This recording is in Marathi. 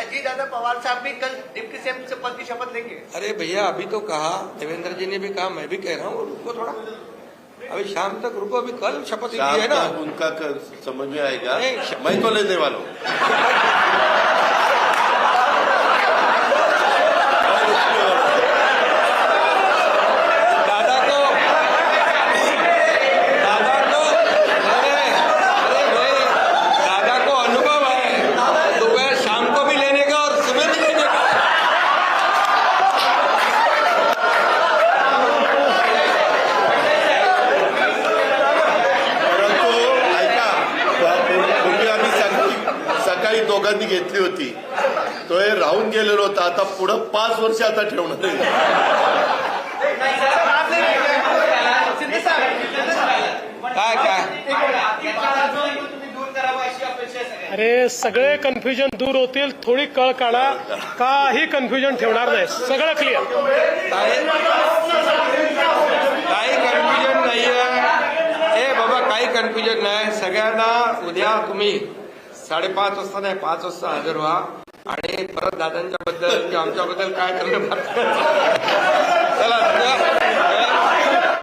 अजीत दादा पवार साहब भी कल डिप्टी सीएम पद की शपथ लेंगे। अरे भैया अभी तो कहा, देवेंद्र जी ने भी कहा, मैं भी कह रहा हूँ रुको थोड़ा, अभी शाम तक रुको, अभी कल शपथ ली है ना। उनका समझ में आएगा, मैं तो लेने वाला हूँ। दोघांनी घेतली होती, तो हे राहून गेलेलो होता, आता पुढं 5 वर्ष आता ठेवणार आहे। अरे सगळे कन्फ्युजन दूर होतील, थोडी कळ काढा, काही कन्फ्युजन ठेवणार नाही, सगळं क्लिअर। काही कन्फ्युजन नाहीये, ए बाबा काही कन्फ्युजन नाही, सगळ्यांना उद्या तुम्ही 5:30 वाजता नाही 5 वाजता हजर व्हा आणि परत दादांच्या बद्दल किंवा आमच्याबद्दल काय करणं चला